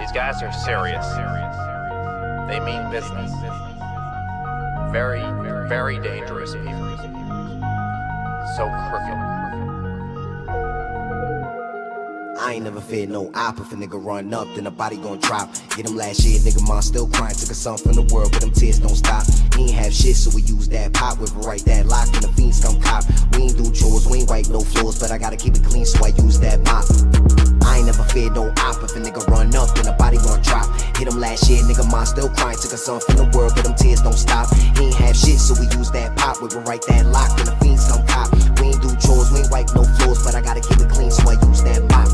These guys are serious. They mean business. Very, very dangerous people. So crooked. I ain't never feared no op. If a nigga run up, then the body gon' drop. Get him last year, nigga, mom still crying. Took a son from the world, but them tears don't stop. He ain't have shit, so we use that pop. With right that lock, and the fiends come cop. We ain't do chores, we ain't wipe no floors, but I gotta keep it clean, so I use that mop. I ain't never feared no op. If a nigga run up, then the body gon' drop. Hit him last year, nigga, mom still crying. Took a son from the world, but them tears don't stop. He ain't have shit, so we use that pop. With right that lock, and the fiends come cop. We ain't do chores, we ain't wipe no floors, but I gotta keep it clean, so I use that mop.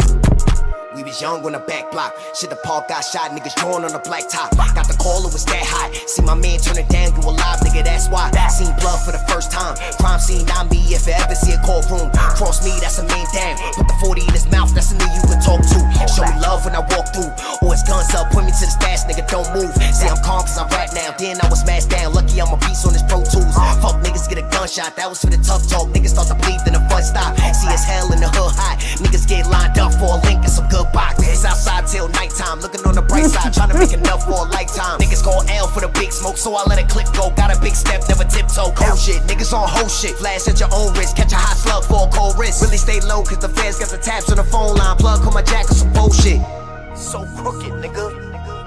We was young on the back block. Shit, the park got shot, niggas drawn on the black top. Got the call, it was that high. See my man turn it down, you alive, nigga, that's why. Seen blood for the first time. Crime scene, not me, if you ever see a courtroom. Cross me, that's a man down. Put the 40 in his mouth, that's a nigga you can talk to. Show me love when I walk through. Or his guns up, point me to the stash, nigga, don't move. See, I'm calm cause I rap now, then I was smashed down. Lucky I'm a beast on this Pro Tools. Fuck niggas get a gunshot, that was for the tough talk. Niggas start to bleed, then the fun stop. See, it's hell in the hood high. Niggas get lined up for a link and some good box. Niggas outside till nighttime, looking on the bright side, trying to make enough for a lifetime. Niggas call L for the big smoke, so I let a clip go. Got a big step, never tiptoe. Cold shit, niggas on whole shit. Flash at your own risk, catch a hot slug for a cold wrist. Really stay low, cause the feds got the taps on the phone line. Plug on my jack or some bullshit. So crooked, nigga.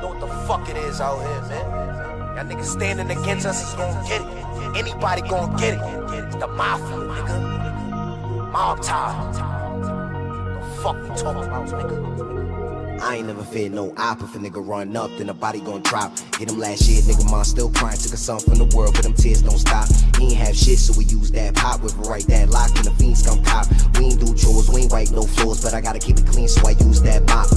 Know what the fuck it is out here, man. Y'all niggas standing against us is gonna get it. Anybody gonna get it. It's the mafia, nigga. Mob time. The fuck you talking about, nigga? I ain't never feared no op. If a nigga run up, then the body gon' drop. Hit him last year, nigga, mom still crying. Took a son from the world, but them tears don't stop. He ain't have shit, so we use that pop. With right that lock, and the fiends come cop. We ain't do chores, we ain't wipe no floors, but I gotta keep it clean, so I use that mop.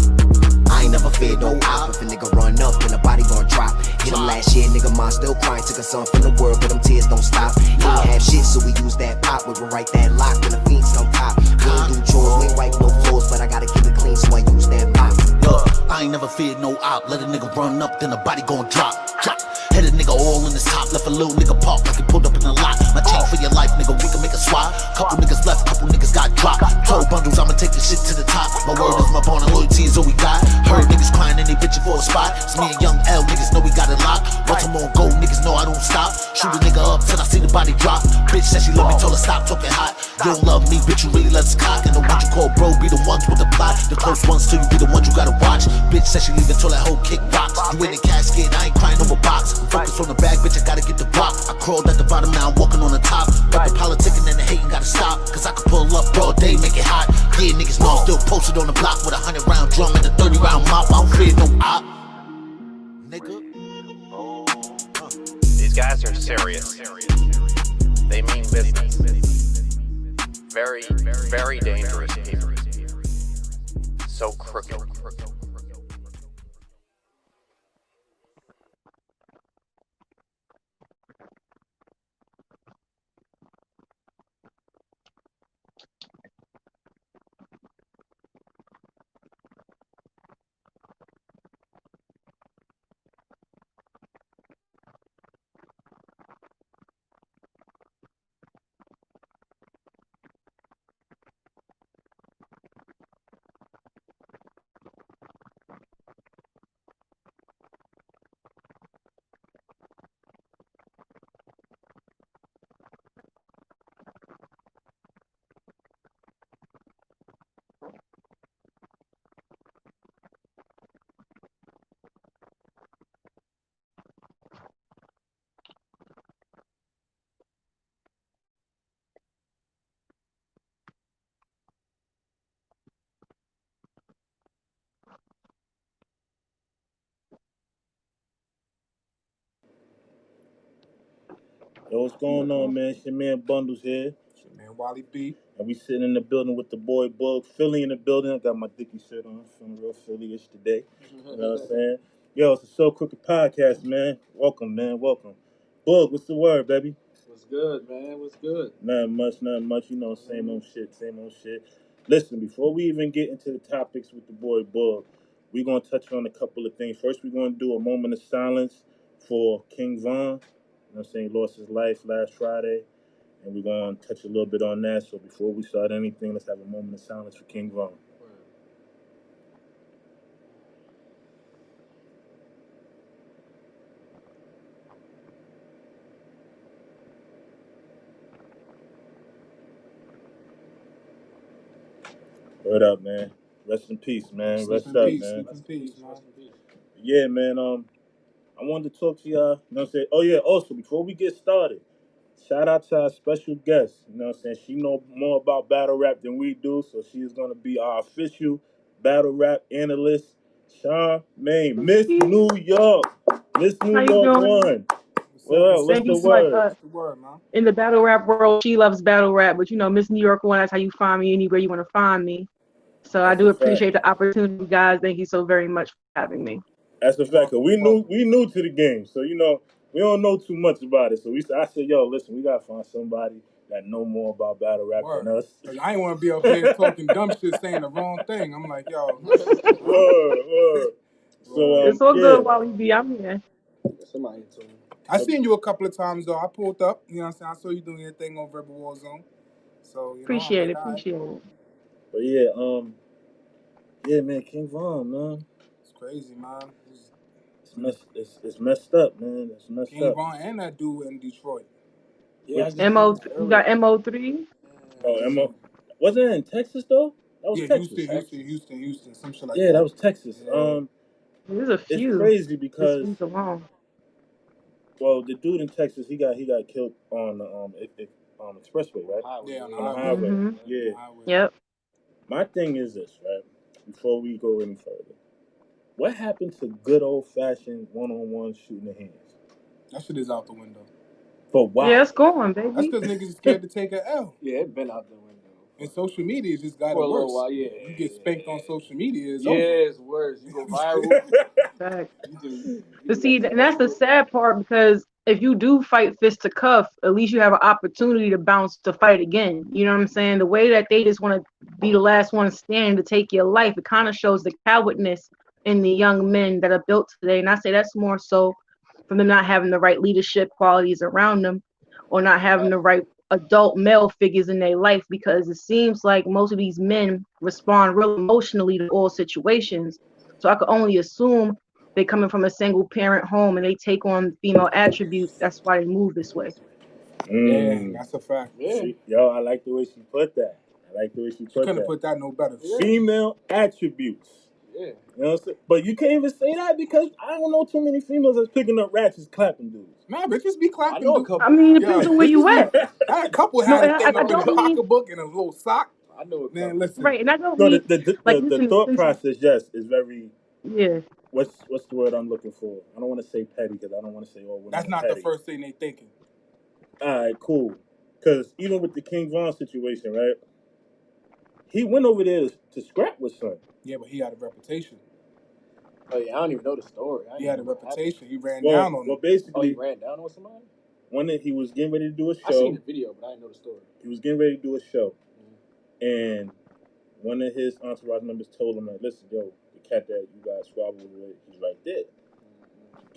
I ain't never feared no op. If a nigga run up, then the body gon' drop. Hit him last year, nigga, mom still crying. Took a son from the world, but them tears don't stop. He ain't have shit, so we use that pop. With right that lock, and the fiends come cop. We ain't do chores, we ain't wipe no floors, but I gotta keep it clean, so I use that mop. I ain't never feared no op. Let a nigga run up, then the body gon' drop. Hit a nigga all in his top. Left a little nigga park like he pulled up in the lot. My chain for your life, nigga, we can make a swap. Couple niggas left, couple niggas got dropped. Total bundles, I'ma take this shit to the top. My word is my bond and loyalty is all we got. Heard niggas crying and they bitching for a spot. It's me and young L, niggas know we got it locked. Baltimore go, niggas know I don't stop. Shoot a nigga up till I see the body drop. Bitch said she love me, told her stop talking hot. You don't love me, bitch, you really let us cock. And the ones you call bro be the ones with the plot. The close ones to you be the ones you gotta watch. Bitch said she leaving till that whole kick rocks. You in the casket, I ain't crying over box. I'm focused on the bag, bitch, I gotta get the rock. I crawled at the bottom, now I'm walking on the top. But the politicking and the hating gotta stop. Cause I can pull up broad day, make it hot. Yeah, niggas know I'm still posted on the block with a 100-round drum and a 30-round mop. I don't fear no op, nigga. These guys are serious. They mean business. Very, very dangerous people. So crooked. Yo, what's going on, man? It's your man Bundles here. It's your man Wally B. And we sitting in the building with the boy Bug. Philly in the building. I got my Dickie shirt on. Feeling real Philly-ish today. You know what I'm saying? Yo, it's a So Crooked Podcast, man. Welcome, man. Welcome. Bug, what's the word, baby? What's good, man? What's good? Nothing much. You know, same old shit. Listen, before we even get into the topics with the boy Bug, we're going to touch on a couple of things. First, we're going to do a moment of silence for King Von. You know what I'm saying? He lost his life last Friday. And we're going to touch a little bit on that. So before we start anything, let's have a moment of silence for King Von. Word up, man. Rest in peace, man. Sleep Rest in up, peace. man. Sleep in peace, man. Yeah, man. I wanted to talk to y'all. You know what I'm saying? Oh yeah. Also, before we get started, shout out to our special guest. You know what I'm saying? She know more about battle rap than we do, so she is gonna be our official battle rap analyst, Charmaine, Miss New York, Miss New How you York doing? one. What's up? Well, what's Thank the you so much. word? What's the word, man? In the battle rap world, she loves battle rap, but Miss New York one, that's how you find me anywhere you want to find me. So I That's do a fact. appreciate the opportunity, guys. Thank you so very much for having me. That's a fact. 'Cause Welcome. we new to the game, so we don't know too much about it. So I said, yo, listen, we gotta find somebody that know more about battle rap Word. than us. Cause I ain't want to be up here talking dumb shit, saying the wrong thing. I'm like, yo. Word. So It's all yeah. good, Wally B. I'm here. Somebody told me. I seen you a couple of times though. I pulled up. You know what I'm saying? I saw you doing your thing on Rebel War Zone. So I'm Appreciate like, it. all right, Appreciate it. But yeah, yeah, man, King Von, man, it's crazy, man. it's messed up, man. It's messed King up. Von and that dude in Detroit. Yeah, I just seen Mo, that you got earlier. Mo3? Oh, Yeah. Emma, wasn't it in Texas though? That was Yeah, Texas. Houston, some shit like Yeah, that that. was Texas. Yeah. There's a It's few crazy this because week alone. the dude in Texas, he got killed on the expressway, right? Highway, Yeah, on the On the highway. highway. Mm-hmm. Yeah. Highway. Yep. My thing is this, right? Before we go any further, what happened to good old fashioned one-on-one shooting the hands? That shit is out the window. But Yeah, why? it's going, That's baby. because niggas is scared to take a L. Yeah, it been out the window. And social media just got For it a little worse. while, yeah. You get spanked on social media, it's Yeah, over. it's worse. You go viral. Fact. You But got see, too and much that's the smoke. sad part because if you do fight fist to cuff, at least you have an opportunity to bounce to fight again. You know what I'm saying? The way that they just want to be the last one standing to take your life, it kind of shows the cowardness in the young men that are built today. And I say that's more so from them not having the right leadership qualities around them or not having the right adult male figures in their life because it seems like most of these men respond real emotionally to all situations. So I could only assume they coming from a single parent home and they take on female attributes. That's why they move this way. Yeah, Mm. that's a fact. Yeah. I like the way she put that. I like the way she She put couldn't have that. put that no better. Yeah. Female attributes. Yeah. You know what I'm saying? But you can't even say that because I don't know too many females that's picking up ratchets clapping dudes. Nah, bitches be I clapping. know a Dude. couple. I mean, it Yeah, depends on where you bitches be. at. I had a couple No, had a and thing I up in a don't mean pocketbook and a little sock. I know a couple. Man, listen. right, and I don't No, mean like the listen, thought since process, yes, is very. yeah, What's the word I'm looking for? I don't want to say petty because I don't want to say all women That's are not the petty. first thing they thinking. All right, cool. Because even with the King Von situation, right? He went over there to scrap with son. Yeah, but he had a reputation. Oh yeah, I don't even know the story. He had a reputation. He ran Well, down on him. Oh, basically, he ran down on somebody? when he was getting ready to do a I seen show, the video, but I didn't know the story. he was getting ready to do a show, and one of his entourage members told him, like, listen, yo, the cat that you got squabbled with, he's right there.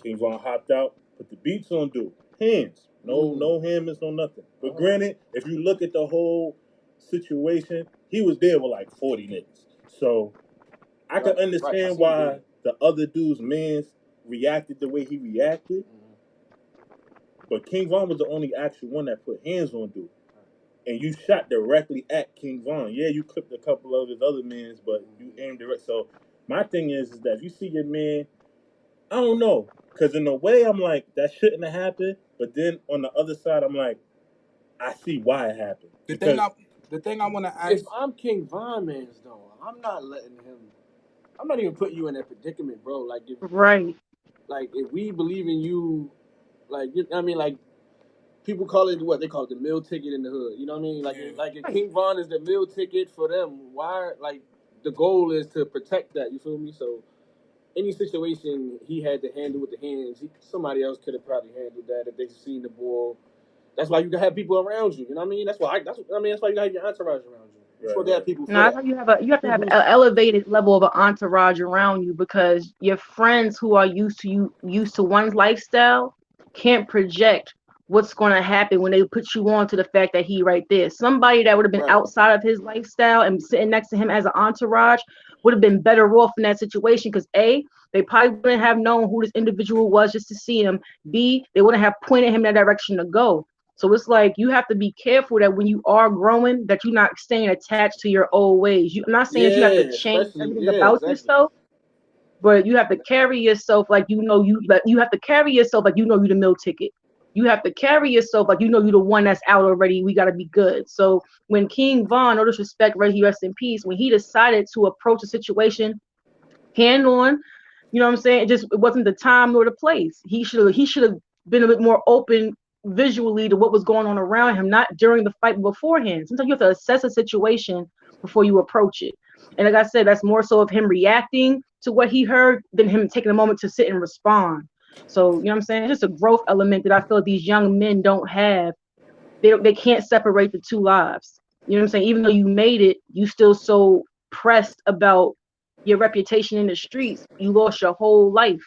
King Von hopped out, put the beats on dude. Hands. No hammers, no nothing. But granted, if you look at the whole situation, he was there with like 40 niggas. So I can understand why the other dude's mans reacted the way he reacted. But King Von was the only actual one that put hands on dude. And you shot directly at King Von. Yeah, you clipped a couple of his other mans, but you aimed direct. So my thing is that if you see your man, I don't know. Because in a way, I'm like, that shouldn't have happened. But then on the other side, I'm like, I see why it happened. The thing I want to ask. If I'm King Von Mans though, I'm not letting him. I'm not even putting you in that predicament, bro. Like right. if we believe in you, I mean, like people call it what they call it, the meal ticket in the hood. You know what I mean? Like if King Von is the meal ticket for them, why? Like the goal is to protect that. You feel me? So any situation he had to handle with the hands, somebody else could have probably handled that if they seen the ball. That's why you can have people around you. You know what I mean? That's why you got your entourage around you. You're supposed to have people for No, I that. thought you have to have an elevated level of an entourage around you because your friends who are used to one's lifestyle can't project what's going to happen when they put you on to the fact that he right there. Somebody that would have been Right. outside of his lifestyle and sitting next to him as an entourage would have been better off in that situation because A, they probably wouldn't have known who this individual was just to see him. B, they wouldn't have pointed him in that direction to go. So it's like you have to be careful that when you are growing, that you're not staying attached to your old ways. I'm not saying that you have to Yeah, change especially everything yeah, about exactly. yourself, but you have to carry yourself like you have to carry yourself like you the meal ticket. You have to carry yourself like you the one that's out already. We gotta be good. So when King Von, no disrespect, rest in peace, when he decided to approach the situation hand on, you know what I'm saying? It wasn't the time nor the place. He should have been a bit more open visually to what was going on around him, not during the fight, but beforehand. Sometimes you have to assess a situation before you approach it. And like I said, that's more so of him reacting to what he heard than him taking a moment to sit and respond. So, you know what I'm saying? It's just a growth element that I feel these young men don't have. They can't separate the two lives. You know what I'm saying? Even though you made it, you still so pressed about your reputation in the streets. You lost your whole life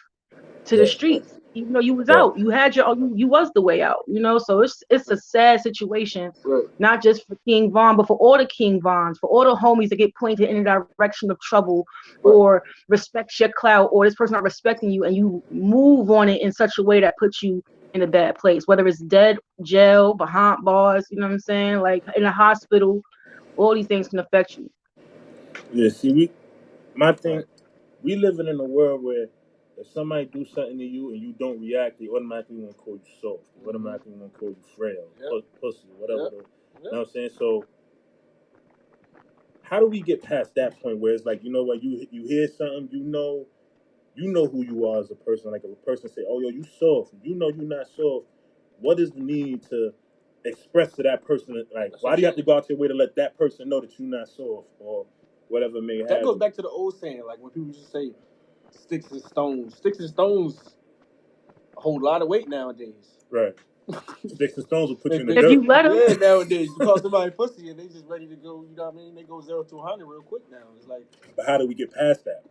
to the streets. Even though you was Right. out, you had you was the way out. So it's a sad situation, Right. not just for King Von, but for all the King Vons, for all the homies that get pointed in the direction of trouble Right. or respect your clout, or this person not respecting you, and you move on it in such a way that puts you in a bad place, whether it's dead, jail, behind bars, you know what I'm saying, like in a hospital. All these things can affect you. Yeah. See, my thing, Right. we living in a world where if somebody do something to you and you don't react, they automatically want to call you soft. They automatically want to call you frail, Yep. pussy, whatever. Yep. You Yep. know what I'm saying? So how do we get past that point where it's like, you know what, you hear something, you know who you are as a person. Like if a person say, "Oh, yo, you soft," you know you're not soft. What is the need to express to that person? Like, That's what why I'm do you have to saying. go out your way to let that person know that you're not soft or whatever may That have goes you? back to the old saying, like when people just say sticks and stones. Sticks and stones hold a lot of weight nowadays. Right. Sticks and stones will put you in the If dirt. you let them, Yeah, nowadays you call somebody pussy and they just ready to go. You know what I mean? They go 0 to 100 real quick now. It's like But how do we get past that?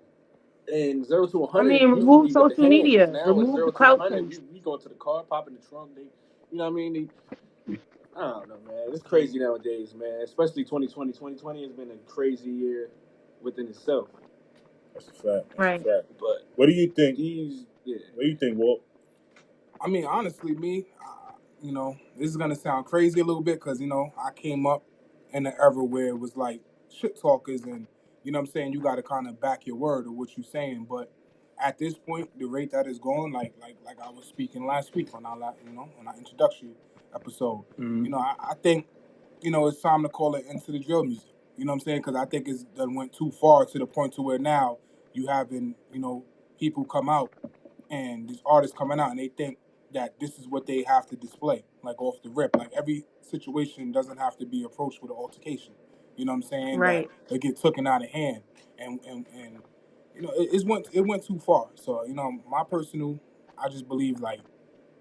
and 0 to 100 used to remove be with the social hands. media, Now it's remove zero the to one clout hundred. chase. You go to the car, pop in the trunk. They, you know what I mean? I don't know, man. It's crazy nowadays, man. Especially 2020. 2020 has been a crazy year within itself. That's a fact. That's a Right. fact. But What do you think? yeah. What do you think, Walt? I mean, honestly, this is gonna sound crazy a little bit because I came up in an era where it was like shit talkers, and what I'm saying, you got to kind of back your word of what you're saying. But at this point, the rate that is going, like I was speaking last week on on our introductory episode, I think it's time to call it into the drill music. You know what I'm saying? Because I think it's done went too far to the point to where now you having people come out and these artists coming out and they think that this is what they have to display, like off the rip. Like every situation doesn't have to be approached with an altercation. You know what I'm saying? That Right. they get taken out of hand, and it went too far. So my personal, I just believe like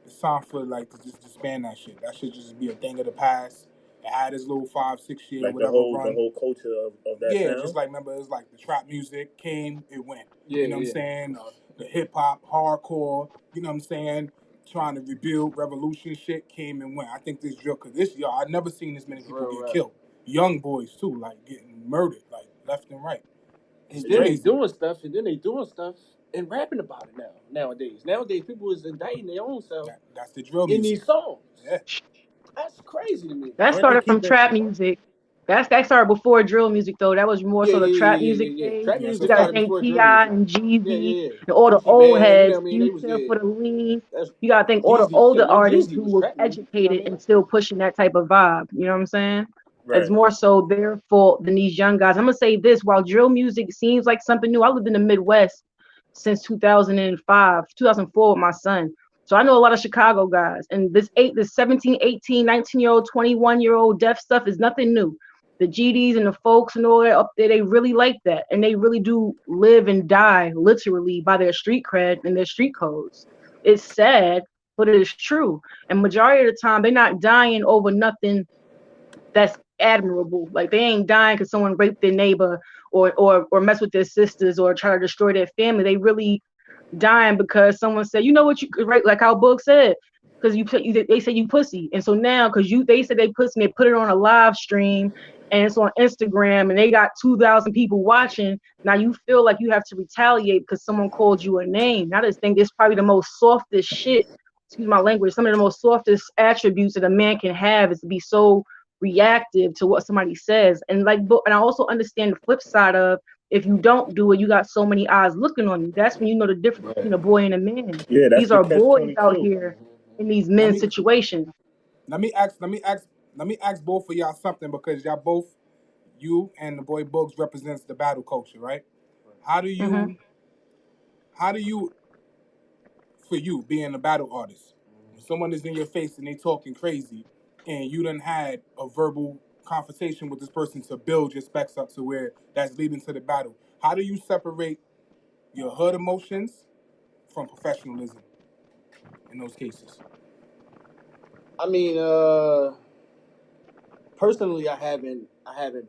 it's time for like to just disband that shit. That should just be a thing of the past. It had its little 5 6 year Like whatever the run. whole culture of that Yeah, just sound? like remember it was like the trap music came, it went. Yeah, You know what I'm yeah. saying? The hip hop, hardcore, you know what I'm saying? Trying to rebuild revolution shit came and went. I think this drill, cause this y'all, I've never seen this many people Real get rap. killed. Young boys too, like getting murdered, like left and right. It's And then they crazy. doing stuff, and rapping about it nowadays. Nowadays, people is indicting their own self That's the drill in music. these songs. Yeah. That's crazy to me. That Aren't they started from keeping trap music. That started before drill music though. That was more Yeah, so yeah, the yeah, trap yeah, music yeah, yeah. days. Trap Yeah, that's a You music gotta started fact. think before drill T.I. music. and Yeah, Jeezy yeah, yeah. and all the Gucci old Man, you know heads, what I mean? They was Future yeah. for the lean. That's You gotta think all the Jeezy. older Shit, Young artists Jeezy who was was trap music. You know what educated I mean? and still pushing that type of vibe. You know what I'm saying? It's right? more so their fault than these young guys. I'm gonna say this: while drill music seems like something new, I lived in the Midwest since 2005, 2004 with my son. So I know a lot of Chicago guys. And this 17, 18, 19-year-old, 21-year-old deaf stuff is nothing new. The GDs and the folks and all that up there, they really like that. And they really do live and die literally by their street cred and their street codes. It's sad, but it is true. And majority of the time, they're not dying over nothing that's admirable. Like they ain't dying because someone raped their neighbor or mess with their sisters or try to destroy their family. They really dying because someone said, you know what, you right, like how Boog said, because they say you pussy, and so now because they said they pussy, and they put it on a live stream and it's on Instagram and they got 2,000 people watching. Now you feel like you have to retaliate because someone called you a name. I just think it's probably the most softest shit excuse my language, some of the most softest attributes that a man can have is to be so reactive to what somebody says. And like, and I also understand the flip side of, if you don't do it, you got so many eyes looking on you. That's when you know the difference between a boy and a man. Yeah, that's These the are catch boys out 22. here in these Let men's me situations. let me ask both of y'all something, because y'all both, you and the boy Bugs, represents the battle culture, right? How do Hmm. you, for you being a battle artist, when someone is in your face and they talking crazy, and you done had a verbal conversation with this person to build your specs up to where that's leading to the battle, how do you separate your hood emotions from professionalism in those cases? I mean, personally, I haven't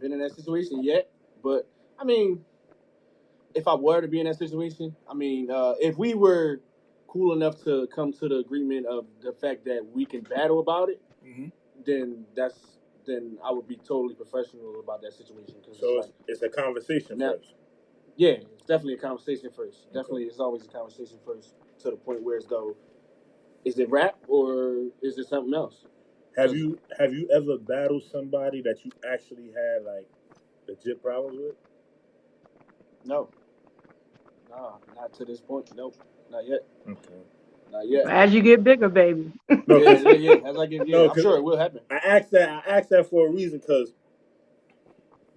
been in that situation yet. But I mean, if I were to be in that situation, I mean, if we were cool enough to come to the agreement of the fact that we can battle about it, Mm-hmm. then I would be totally professional about that situation. Cause So it's a conversation now, first. yeah, it's definitely a conversation first. Definitely, it's always a conversation first, to the point where it's though, is it rap or is it something else? Have you ever battled somebody that you actually had like legit problems with? No, not to this point. Nope, not yet. Okay. Not yet. As you get bigger, baby. No, Yeah. As I get, no, I'm sure it will happen. I asked that for a reason, because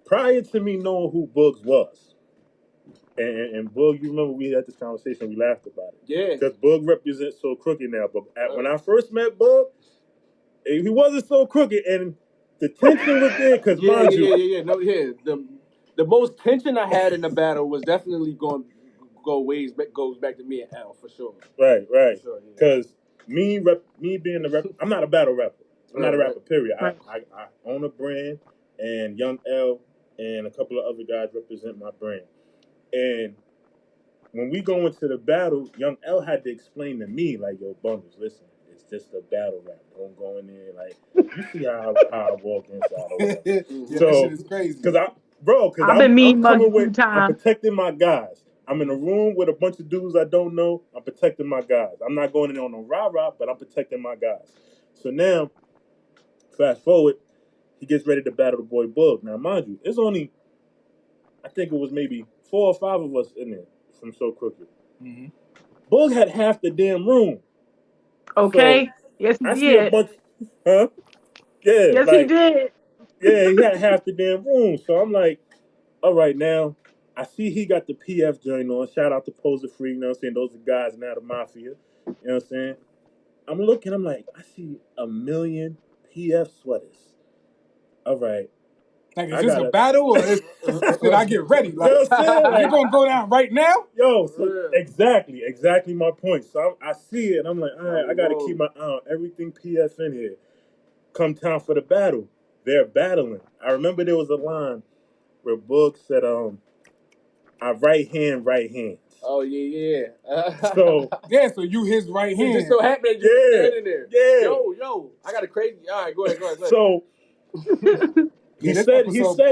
prior to me knowing who Bugs was, and Bug, you remember we had this conversation, we laughed about it. Yeah. Because Bug represents So Crooked now, but when I first met Bug, he wasn't so crooked, and the tension was there. Because mind you, No, yeah. The most tension I had in the battle was definitely goes back to me and Al for sure. right. For sure, yeah. Because me being the rep, I'm not a battle rapper. I'm not a rapper. Period. Right. I own a brand, and Young L and a couple of other guys represent my brand. And when we go into the battle, Young L had to explain to me, like, yo, Bundles, listen, it's just a battle rap. Don't go in there, like, you see how I walk inside or whatever. Yeah, So, that shit is crazy. because I've been mean mugged coming a few with, I'm times. protecting my guys. I'm in a room with a bunch of dudes I don't know. I'm protecting my guys. I'm not going in there on no rah-rah, but I'm protecting my guys. So now, fast forward, he gets ready to battle the boy Bug. Now, mind you, it's only, I think it was maybe 4 or 5 of us in there from So Crooked. Mm-hmm. Bug had half the damn room. So Okay. Yes, he I see a did. bunch, huh? Yeah, Yes, he like, did. yeah, he had half the damn room. So I'm like, all right, now I see he got the PF joint on. Shout out to Poser Free, you know what I'm saying? Those are guys now, the Mafia. You know what I'm saying? I'm looking, I'm like, I see 1 million PF sweaters. All right. Like, is I this a gotta, battle, or should I get ready? you Like, know what I'm saying? is it Like, gonna go down right now? yo, so exactly my point. So I see it, and I'm like, all right, I gotta Whoa. keep my eye on everything PF in here. Come time for the battle, they're battling. I remember there was a line where Boog said, "I right hands." Oh yeah. So Yeah, so you his right It just hand. so happened that you were yeah, standing there. yeah. Yo, I got a crazy. All right, go ahead. So Yeah, he said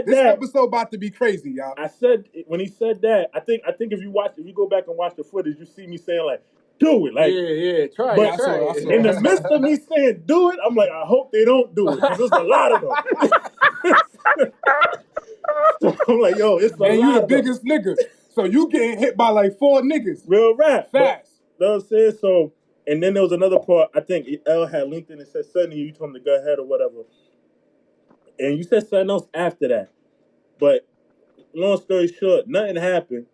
this that. episode about to be crazy, y'all. I said when he said that, I think if you go back and watch the footage, you see me saying like, "Do it," like. Yeah. Try But I saw in the it. midst of me saying "do it," I'm like, I hope they don't do it, because there's a lot of them. So I'm like, yo, it's a And you lot the of them. biggest nigga, so you getting hit by like 4 niggas Real rap. fast. You know what I'm saying? So, and then there was another part, I think L had linked in and said, Sonny, you told him to go ahead or whatever. And you said something else after that. But long story short, nothing happened.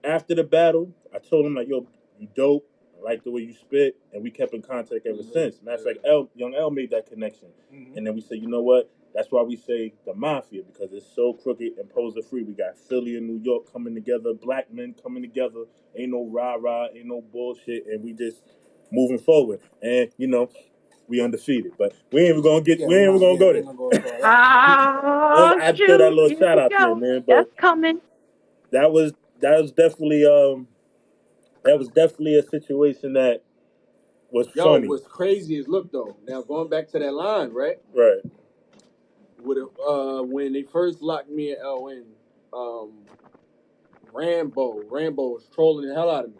After the battle, I told him, like, yo, you dope. I like the way you spit. And we kept in contact ever since. Matter of fact, Young L made that connection. Mm-hmm. And then we said, you know what? That's why we say the Mafia, because it's So Crooked and Poser Free. We got Philly and New York coming together, black men coming together. Ain't no rah-rah, ain't no bullshit. And we just moving forward. And, you know, we undefeated. But we ain't even gonna go there. We're not gonna go into all that. Oh, I had to throw that shoot. little Here shout we out there, go. man. That's But coming. that was definitely a situation that was Yo, funny. what's crazy is, look though. Now going back to that line, right? Right. When they first locked me and L in, Rambo was trolling the hell out of me.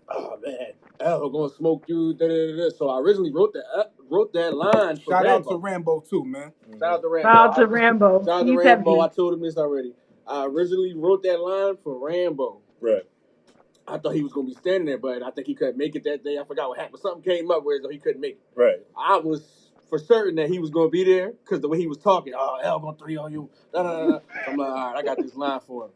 Oh man, "L gonna smoke you." Da, da, da, da. So I originally wrote that line for Shout out Rambo. to Rambo too, man. Shout out to Rambo. Shout out to Rambo. Shout out to He's Rambo. heavy. I told him this already. I originally wrote that line for Rambo. Right. I thought he was gonna be standing there, but I think he couldn't make it that day. I forgot what happened. Something came up where he couldn't make it. Right. I was for certain that he was gonna be there because the way he was talking, "Oh, L gonna 3 on you." Da, da, da, da. So I'm like, all right, I got this line for him.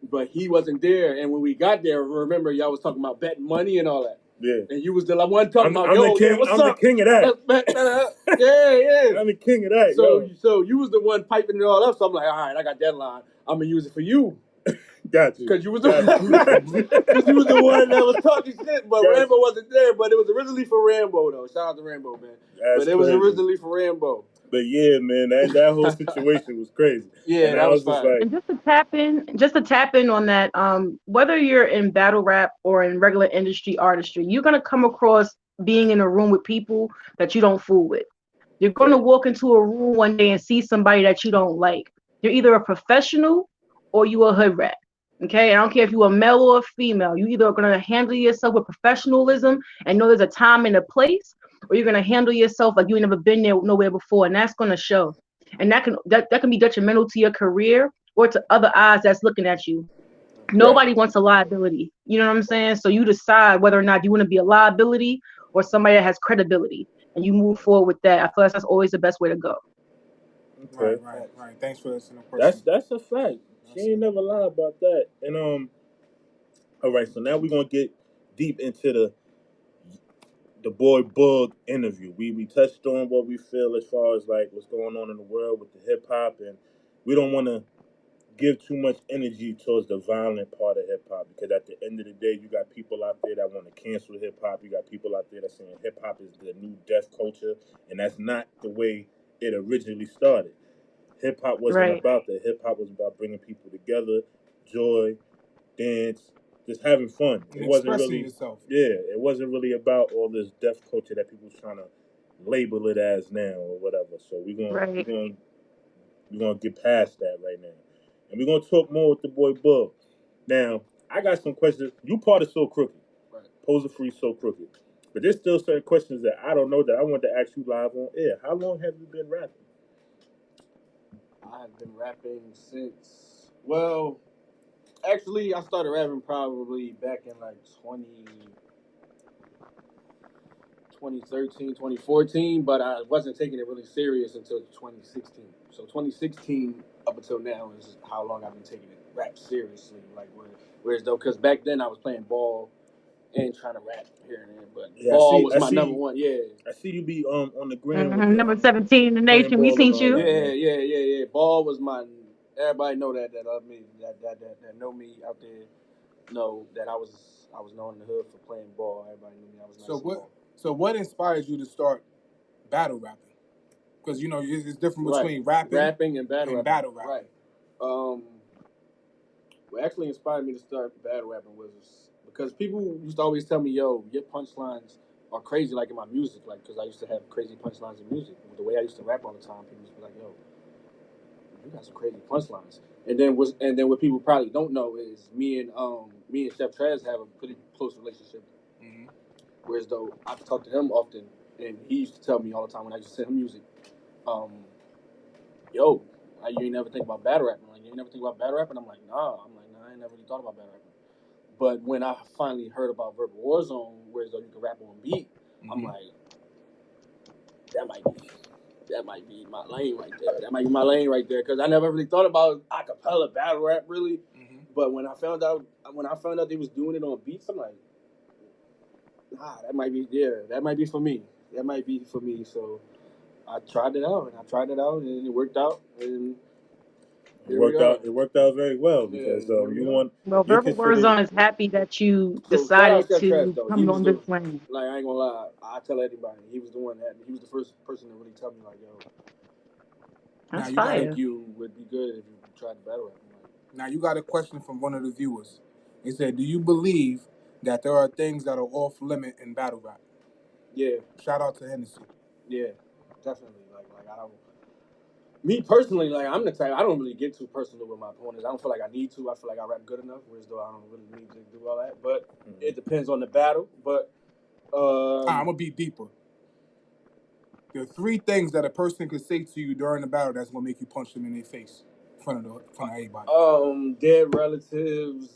But he wasn't there, and when we got there, remember y'all was talking about betting money and all that. Yeah. And you was the one talking about, I'm yo, the king, what's I'm up? the king of that. Yeah. I'm the king of that. So you was the one piping it all up. So I'm like, all right, I got that line. I'm gonna use it for you. Got you. Because you was the one that was talking shit, but Rambo wasn't there. But it was originally for Rambo, though. Shout out to Rambo, man. But it was originally for Rambo. But yeah, man, that whole situation was crazy. Yeah, that was just fine. like, And just to tap in on that, whether you're in battle rap or in regular industry artistry, you're gonna come across being in a room with people that you don't fool with. You're gonna walk into a room one day and see somebody that you don't like. You're either a professional or you a hood rat. Okay, I don't care if you're a male or a female. You either are gonna handle yourself with professionalism and know there's a time and a place, or you're gonna handle yourself like you ain't never been there nowhere before, and that's gonna show. And that can be detrimental to your career or to other eyes that's looking at you. Nobody wants a liability. You know what I'm saying? So you decide whether or not you want to be a liability or somebody that has credibility, and you move forward with that. I feel like that's always the best way to go. okay. Right. Thanks for listening. That's a fact. She ain't never lied about that. And all right, so now we're gonna get deep into the boy Boog interview. We touched on what we feel as far as like what's going on in the world with the hip hop, and we don't want to give too much energy towards the violent part of hip hop, because at the end of the day, you got people out there that want to cancel hip hop. You got people out there that saying hip hop is the new death culture, and that's not the way it originally started. Hip hop wasn't about that. Hip hop was about bringing people together, joy, dance, just having fun. And it wasn't really yourself. Yeah, it wasn't really about all this death culture that people's trying to label it as now or whatever. So we're gonna get past that right now, and we're gonna talk more with the boy Bug. Now, I got some questions. You part of So Crooked, right? Poser Free So Crooked, but there's still certain questions that I don't know that I want to ask you live on air. How long have you been rapping? I've been rapping since, well, actually, I started rapping probably back in like 2013, 2014, but I wasn't taking it really serious until 2016. So 2016 up until now is how long I've been taking it rap seriously. Like, whereas though, because back then I was playing ball and trying to rap here and there, but ball was my number one. Yeah, I see you be on the gram. Number 17 in the nation. We seen you. Yeah. Ball was my. Everybody know that love me, that know me out there, know that I was known in the hood for playing ball. Everybody knew me. I was nice. So what inspires you to start battle rapping? Because it's different between rapping and battle rapping. Right. What actually inspired me to start battle rapping was because people used to always tell me, "Yo, your punchlines are crazy," like in my music, like because I used to have crazy punchlines in music. The way I used to rap all the time, people used to be like, "Yo, you got some crazy punchlines." And then what people probably don't know is me and Chef Trez have a pretty close relationship. Mm-hmm. Whereas though I've talked to him often, and he used to tell me all the time when I used to send him music, "Yo, you ain't never think about battle rapping? Like, you ain't never think about battle rapping?" I'm like, nah, I ain't never really thought about battle rapping. But when I finally heard about Verbal Warzone, whereas though you can rap on beat, mm-hmm. I'm like, that might be my lane right there. That might be my lane right there, because I never really thought about acapella battle rap really. Mm-hmm. But when I found out they was doing it on beats, I'm like, that might be for me. That might be for me. So I tried it out, and it worked out. And it worked out very well, because you won. Well, Verbal Warzone is happy that you decided to come on this lane. Like, I ain't gonna lie, I tell everybody, he was the first person to really tell me, like, yo, that's I think you would be good if you tried to battle rap. Now, you got a question from one of the viewers. He said, "Do you believe that there are things that are off limit in battle rap?" Yeah. Shout out to Hennessy. Yeah, definitely. Like I don't. Me personally, like, I'm the type, I don't really get too personal with my opponents. I don't feel like I need to. I feel like I rap good enough, whereas though I don't really need to do all that. But it depends on the battle. But I'm gonna be deeper. There are 3 things that a person could say to you during the battle that's gonna make you punch them in their face in front of everybody. Dead relatives,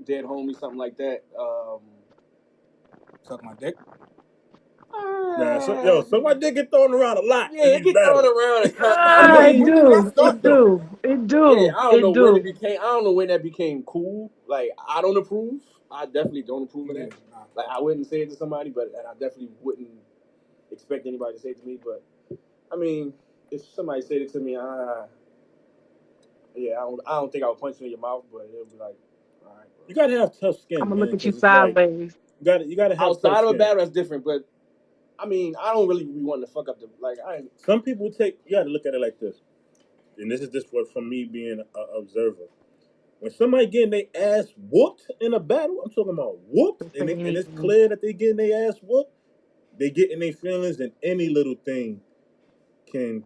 dead homies, something like that. Suck my dick. Nah, so my dick get thrown around a lot. Yeah, it get thrown around. It When did that do. start It though? do. It do. Yeah, I don't know It when do. I don't know when that became cool. Like, I don't approve. I definitely don't approve of that. Yeah, nah. Like, I wouldn't say it to somebody, and I definitely wouldn't expect anybody to say it to me. But I mean, if somebody said it to me, I don't think I would punch you in your mouth, but it would be like, all right, bro. You gotta have tough skin, I'm gonna man. look at you 'Cause it's like sideways. you gotta have Outside tough of a skin. battle, that's different. But I mean, I don't really be wanting to fuck up the Some people you gotta look at it like this, and this is just from me being an observer. When somebody getting their ass whooped in a battle, I'm talking about whooped, and it's clear that they getting their ass whooped, they get in their feelings, and any little thing can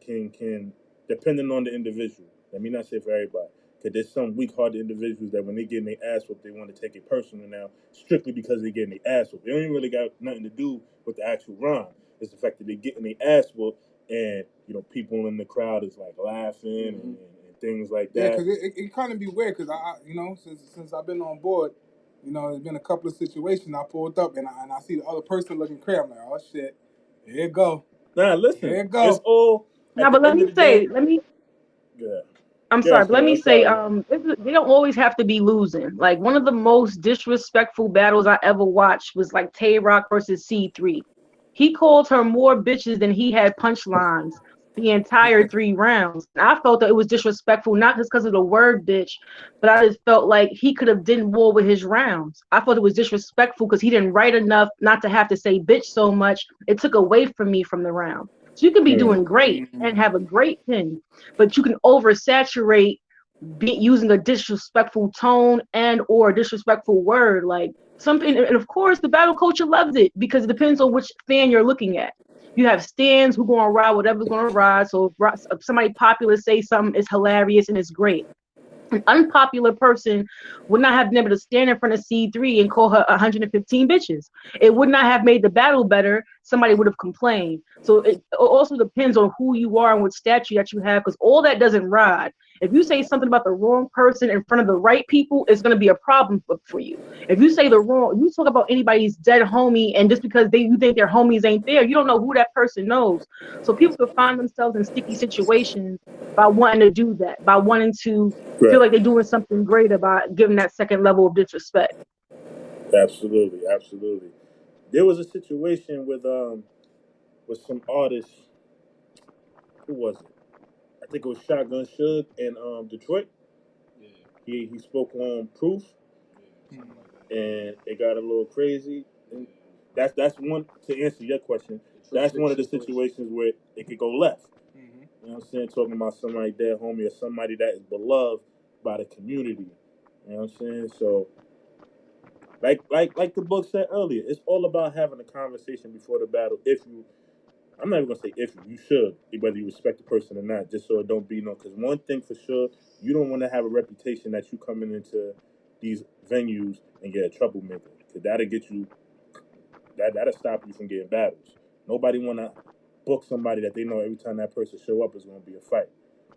depending on the individual. Let me not say for everybody, because there's some weak-hearted individuals that when they getting their ass whooped, they want to take it personal now, strictly because they getting their ass whooped. They don't even really got nothing to do with the actual rhyme. It's the fact that they getting their ass whooped, and people in the crowd is like laughing and things like that. Yeah, because it kind of be weird because I since I've been on board, there's been a couple of situations I pulled up and I see the other person looking crazy. I'm like, oh shit, here it go. Nah, listen, Here it go. it's all. Now, but let me say, Yeah. I'm sorry, but let me say, they don't always have to be losing. Like, one of the most disrespectful battles I ever watched was like Tay Rock versus C3. He called her more bitches than he had punchlines the entire 3 rounds. And I felt that it was disrespectful, not just because of the word bitch, but I just felt like he could have done more with his rounds. I thought it was disrespectful because he didn't write enough not to have to say bitch so much. It took away from me from the round. So you can be doing great and have a great pin, but you can oversaturate using a disrespectful tone and or a disrespectful word, like something. And of course the battle culture loves it because it depends on which fan you're looking at. You have stands who gonna ride whatever's gonna ride. So if somebody popular say something, it's hilarious and it's great. An unpopular person would not have been able to stand in front of C3 and call her 115 bitches. It would not have made the battle better. Somebody would have complained. So it also depends on who you are and what statue that you have, because all that doesn't ride. If you say something about the wrong person in front of the right people, it's going to be a problem for you. If you say you talk about anybody's dead homie, and just because you think their homies ain't there, you don't know who that person knows. So people could find themselves in sticky situations by wanting to do that, by wanting to feel like they're doing something great about giving that second level of disrespect. Absolutely. There was a situation with some artists. Who was it? I think it was Shotgun Suge in Detroit. Yeah. He spoke on Proof, and it got a little crazy. And that's one, to answer your question. That's one of the situations where it could go left. You know what I'm saying? Talking about somebody dead homie or somebody that is beloved by the community. You know what I'm saying? So, like the book said earlier, it's all about having a conversation before the battle. I'm not even gonna say if you should, whether you respect the person or not, just so it don't be no. Because one thing for sure, you don't want to have a reputation that you coming into these venues and get a troublemaker, because that'll get you. That'll stop you from getting battles. Nobody want to book somebody that they know every time that person show up is going to be a fight.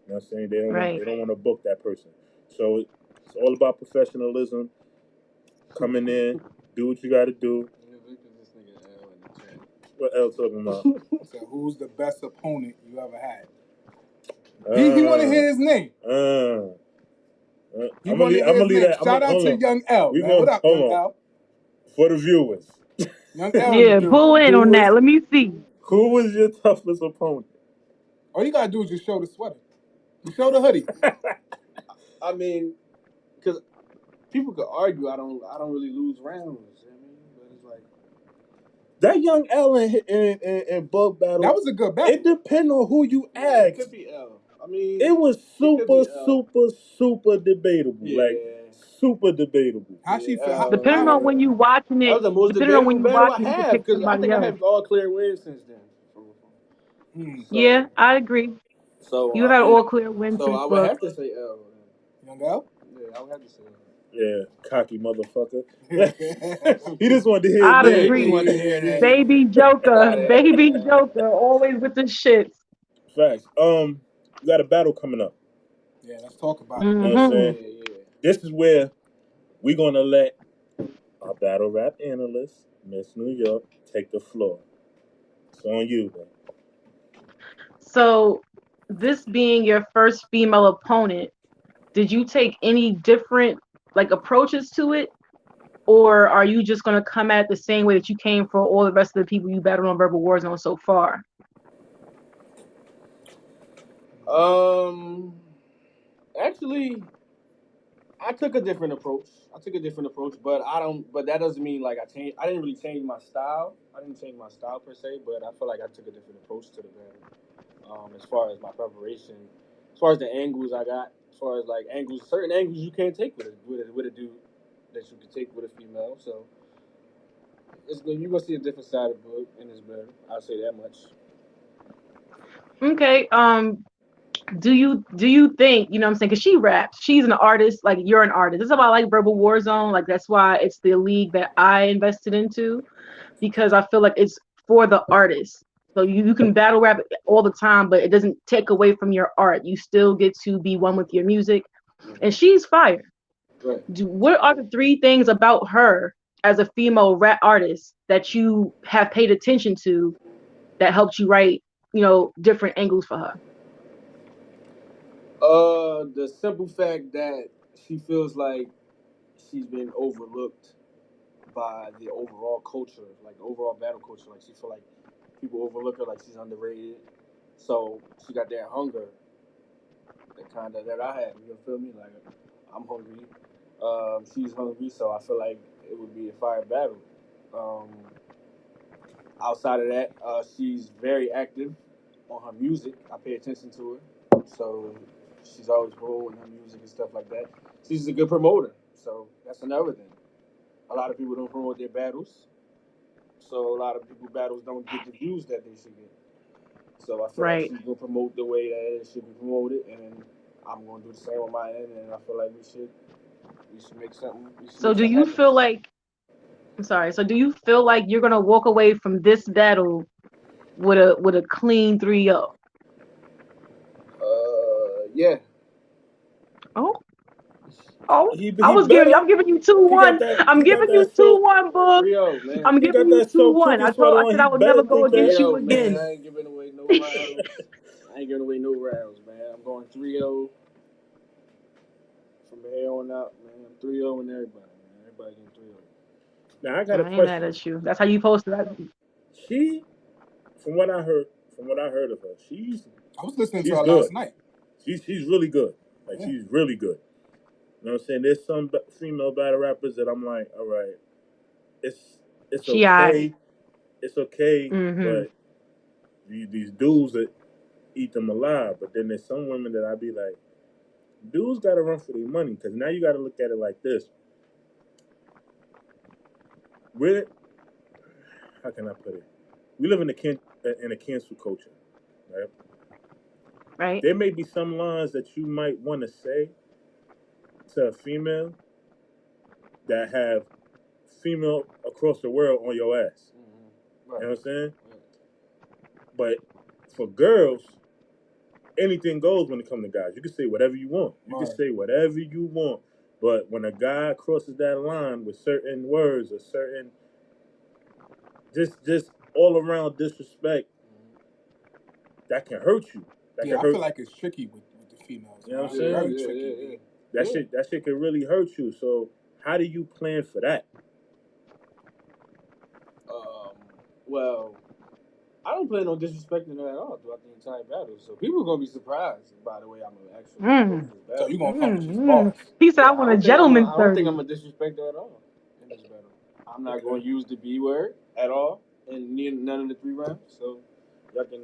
You know what I'm saying? They don't want to book that person. So it's all about professionalism. Coming in, do what you got to do. What else talking about? So who's the best opponent you ever had? He want to hear his name. I'm gonna leave that. Shout out to Young L. Man. What up, Young L? For the viewers. Young L. Yeah, pull in on that. Let me see. Who was your toughest opponent? All you gotta do is just show the sweater. You show the hoodie. I mean, because people could argue I don't really lose rounds. I mean, but it's like that Young L and Bug battle. That was a good battle. It depends on who you ask. It could be L. I mean, it was super debatable. Yeah. Like super debatable. How she feel? Depending on when you watching it. That was the most depending on when you battle watching I it, you have, pick because I somebody think else. I have all clear wins since then. Yeah, I agree. So you had all clear wins. So I would have to say L. Young L? Yeah, I would have to say L. Yeah, cocky motherfucker. He just wanted to hear his I'd name. agree. He wanted to hear that. Baby Joker, Got it. baby Joker, always with the shits. Facts. You got a battle coming up. Yeah, let's talk about it. You know what I'm saying? Yeah. This is where we're gonna let our battle rap analyst, Miss New York, take the floor. It's on you, man. So, this being your first female opponent, did you take any different like approaches to it, or are you just gonna come at it the same way that you came for all the rest of the people you battled on Verbal Warzone so far? Actually, I took a different approach. But But that doesn't mean like I changed. I didn't really change my style. I didn't change my style per se. But I feel like I took a different approach to the battle. As far as my preparation, as far as the angles I got, as far as like certain angles you can't take with a dude that you can take with a female. So you're gonna see a different side of Boog in this battle. I'll say that much. Okay. Do you think, you know what I'm saying? Because she raps, she's an artist, like you're an artist. That's why I like Verbal Warzone. Like that's why it's the league that I invested into, because I feel like it's for the artist. So you can battle rap all the time, but it doesn't take away from your art. You still get to be one with your music. And she's fire. Right. What are the 3 things about her as a female rap artist that you have paid attention to that helped you write, different angles for her? The simple fact that she feels like she's been overlooked by the overall culture, like the overall battle culture. Like she feel like people overlook her, like she's underrated. So she got that hunger, that I had. You feel me? Like I'm hungry. She's hungry, so I feel like it would be a fire battle. Outside of that, she's very active on her music. I pay attention to her, so she's always promoting her music and stuff like that. She's a good promoter, so that's another thing. A lot of people don't promote their battles, so a lot of people battles don't get the views that they should get. So I feel like Right. she's gonna promote the way that it should be promoted, and I'm gonna do the same on my end. And I feel like we should make something. So do you feel like, I'm sorry, so do you feel like you're gonna walk away from this battle with a clean 3-0? Yeah. Oh, He I'm better. giving you He got 2-1. that. I'm He got giving you that so. 2-1, Boog. 3-0, man. I'm He giving got you that so 2-1. cookie sweater I on. said He I would better never go think against that. you again. Man, I ain't giving away no rounds. I ain't giving away no rounds, man. I'm going 3-0 from here on out, man. I'm 3-0 and everybody, man. Everybody getting 3-0. Now I got a I ain't mad question. at you. That's how you posted that. She, from what I heard of her, I was listening she's to her good. last night. She's really good. Like Yeah. she's really good. You know what I'm saying? There's some female battle rappers that I'm like, all right, it's She okay, it's okay, Mm-hmm. but these dudes that eat them alive. But then there's some women that I be like, dudes got to run for their money, because now you got to look at it like this. How can I put it? We live in a cancel culture, right? Right. There may be some lines that you might want to say to a female that have female across the world on your ass. Mm-hmm. Right. You know what I'm saying? But for girls, anything goes when it comes to guys. You can say whatever you want. You can say whatever you want. But when a guy crosses that line with certain words or certain just all around disrespect, that can hurt you. I feel like it's tricky with the females. You know what I'm saying? Very tricky. That shit can really hurt you. So how do you plan for that? Well, I don't plan on disrespecting her at all throughout the entire battle. So people are gonna be surprised by the way I'm gonna actually. So you gonna come with your bars? He said, "I want a gentleman's 30." I don't think I'm gonna disrespect her at all in this battle. I'm not gonna use the B word at all in none of the 3 rounds. So y'all can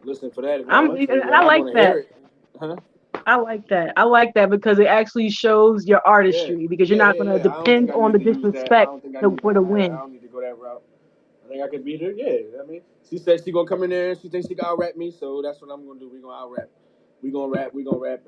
listen for that. I like that. Huh? I like that. I like that because it actually shows your artistry, because you're not going to depend on the disrespect for the win. I don't need to go that route. I think I can beat her. Yeah, I mean, she said she gonna come in there and she thinks she can out rap me, so that's what I'm gonna do. We gonna out rap. We gonna rap,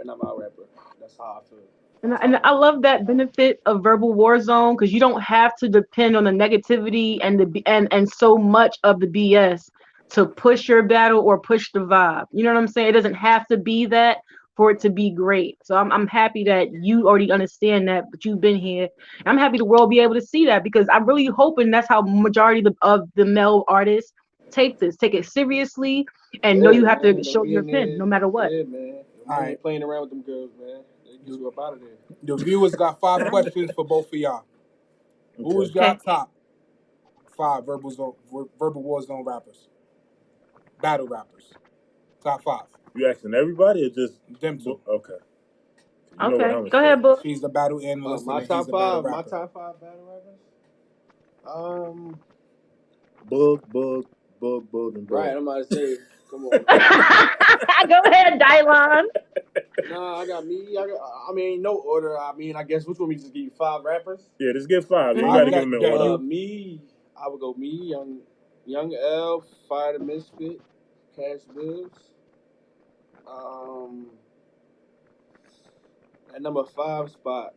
and I'm out rap her. That's how I feel. And I love that benefit of verbal war zone because you don't have to depend on the negativity and and so much of the BS to push your battle or push the vibe. You know what I'm saying? It doesn't have to be that for it to be great. So I'm happy that you already understand that, but you've been here. I'm happy the world be able to see that because I'm really hoping that's how majority of the male artists take it seriously, and know Yeah, you have man. to Don't show be your in pen there. no matter what. Yeah, man. All Don't be right. playing around with them girls, man. They get you up out of there. The viewers got 5 questions for both of y'all. Who's Okay. your Okay. top 5 verbal war zone rappers? Battle rappers. Top 5. You asking everybody or just Them two. okay? You know what Okay. I'm gonna Go say. ahead, book. She's the battle analyst My and he's top the battle five. My rapper. top 5 battle rappers. Boog, Boog, Boog, Boog, and Right. Boog. I'm about to say. Come on, Go man. ahead, Dylon. Nah, I got me. I mean, no order. I mean, I guess which one we just give you 5 rappers? Yeah, just get 5. Yeah, you Five gotta give Mhm. them in that order. you Me. I would go me, young L, Fire the Misfit, Cash Bills. Um, at number 5 spot.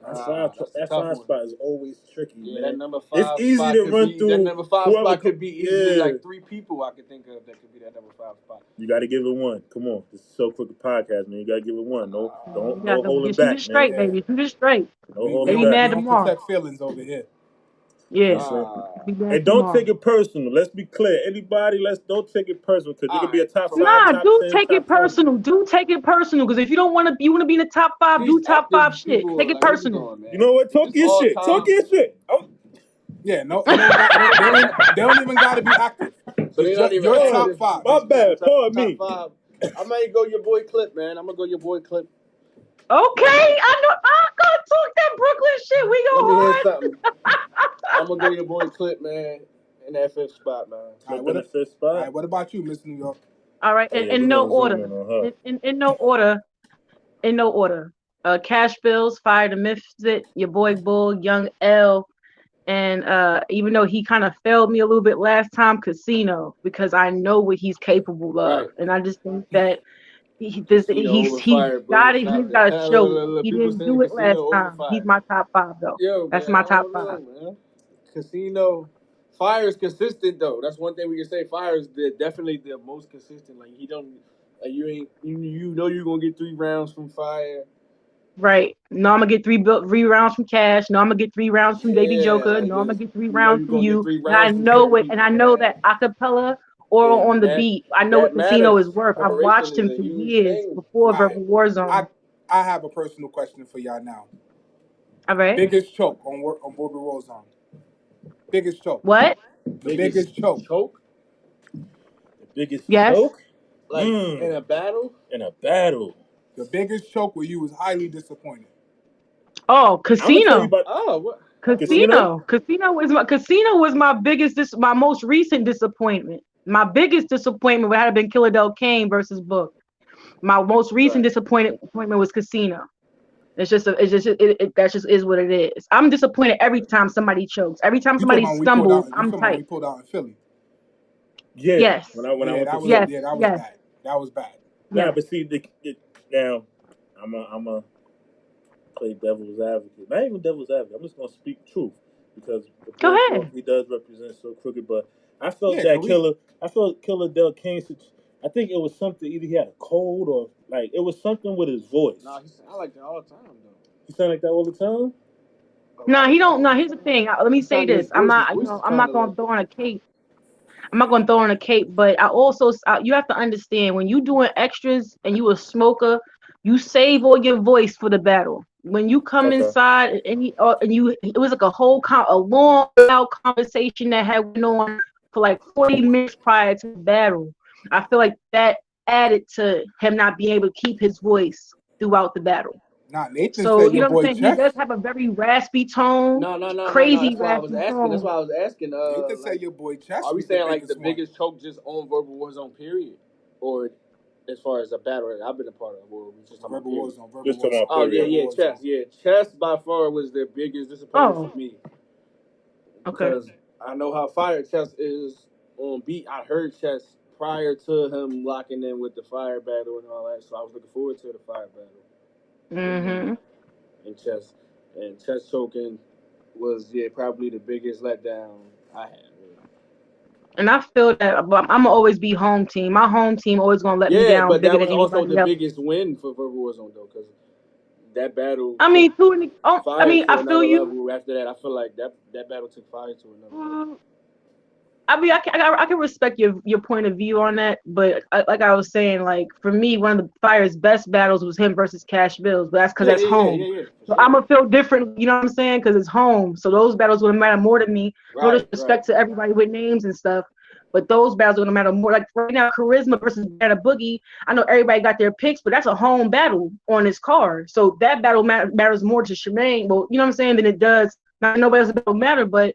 That's a That tough five one. spot is always tricky, Yeah, that man. number It's 5 easy spot to could run be that through number 5 whoever. spot could be easily Yeah, like 3 people I could think of that could be that number 5 spot. you got to give it one. Come on, this is So Crooked Podcast, man. You got to give it one. No, You no gotta holding shoot it back, man. straight, baby. Shoot it straight. No we They holding be don't back. we mad don't tomorrow. protect feelings over here. You know Yeah. what I'm saying? Be mad And don't take tomorrow. it personal. Let's be clear. Anybody, don't take it personal because you All could be a right, top from 5, Nah, top do 10, take it top 20. personal. Do take it personal. Because if you don't want to, you want to be in the top 5. these Do top 5 active shit. Take people, it like, what we personal. doing, man? You know what? Talk This your all shit. Talk time. your shit. Oh, Yeah, no, it don't got no, they don't even gotta be active. So they're not even Your top active. 5. my bad. Pardon Top me. 5. I might go your boy Clip, man. I'm gonna go your boy Clip. Okay, I know. I'm gonna talk that Brooklyn shit. We go Let me hear hard. something. I'm gonna go your boy Clip, man, in that 5th spot, man. All right, Flip in the 5th spot. what about you, Miss New York? All right, Oh yeah, in we're no gonna zoom order. in on her. In no order. In no order. Cash Bills, Fire the Misfit, your boy Bull, Young L, and even though he kind of failed me a little bit last time, Casino, because I know what he's capable of, Right. and I just think that Casino over Fire, but it's he's not got to that. show it. He People didn't saying do it last Casino over time. He's Fire. my top 5 though. Yo, That's man, my I top don't 5. know, man. Casino, Fire is consistent though. That's one thing we can say. Fire is definitely the most consistent. Like he don't, like you know you're gonna get 3 rounds from Fire. Right. No, I'm gonna get three rounds from Cash. No, I'm gonna get 3 rounds from Baby Yeah, Joker. like No, I'm gonna get 3 you know rounds you're from gonna get you. 3 And I rounds from know certain it, and I people, know man. that acapella or on the And beat, I know that what Casino is matters. worth. I've Preparation watched is him a for huge years thing. before All right, Verbal Warzone. I have a personal question for y'all now. All right. Biggest choke on Bobby Warzone. Biggest choke. What? The biggest choke. choke, The biggest Yes. choke? like in a battle. In a battle. The biggest choke where you was highly disappointed. Oh, I'm gonna tell you Casino. about Oh, what? Casino. Casino was my biggest my most recent disappointment. My biggest disappointment would have been Killer Del Kane versus Book. My most recent Right. disappointment was Casino. It's just that just is what it is. I'm disappointed every time somebody chokes. Every time You talking somebody about when we pulled stumbles, out? You I'm talking about when tight. we pulled out in Philly? Yeah. Yes. When I Yeah, went to that was Philly. Yes. bad. That was bad. Nah, Yes. but see now I'm a play devil's advocate. Not even devil's advocate. I'm just gonna speak truth because the Go boy ahead. he does represent So Crooked. But I felt Yeah, that can we? Killer Del Kane. I think it was something either he had a cold or like it was something with his voice. Nah, I like that all the time though. He sound like that all the time. A lot No, of he don't. times. No, here's the thing. Let me It's say not his this. I'm voice. His not. voice is I'm kind not of gonna like. throw on a cape. I'm not gonna throw on a cape, but I also you have to understand when you doing extras and you a smoker, you save all your voice for the battle. When you come Okay. inside and you, it was like a long loud conversation that had went on for like 40 minutes prior to the battle. I feel like that added to him not being able to keep his voice throughout the battle. Nah, Nathan So said you your know what I'm boy saying? He Chess. does have a very raspy tone, No. crazy That's why I was raspy asking. That's tone. why I was asking. Nathan said Like, your boy Chess are we was the saying like the biggest one. biggest choke just on Verbal Warzone period, or as far as a battle that I've been a part of, or we just talking about Verbal period? Warzone. Just talking about Oh period. yeah, chess. Yeah, chess by far was the biggest disappointment Oh, for me okay. because I know how fire chess is on beat. I heard chess prior to him locking in with the fire battle and all that, so I was looking forward to the fire battle. Mm-hmm. and chest choking was probably the biggest letdown I had. And I feel that, but I'm gonna always be home team. My home team always gonna let me Yeah, down but bigger that than was also anybody the else. biggest win for Warzone though, because that battle I took mean, I fire mean, to I feel another you. level. After that, I feel like that battle took fire to another level. I mean, I can respect your point of view on that, but like I was saying, like for me, one of the Fire's best battles was him versus Cash Bills, but that's because that's home. For So sure. I'm gonna feel different, you know what I'm saying? Because it's home. So those battles would matter more to me. No Right. disrespect to everybody with names and stuff, but those battles would matter more. Like right now, Charisma versus DaBulBoog. I know everybody got their picks, but that's a home battle on his card. So that battle matters more to Shemaine. Well, you know what I'm saying, than it does. Not nobody else battle matter, but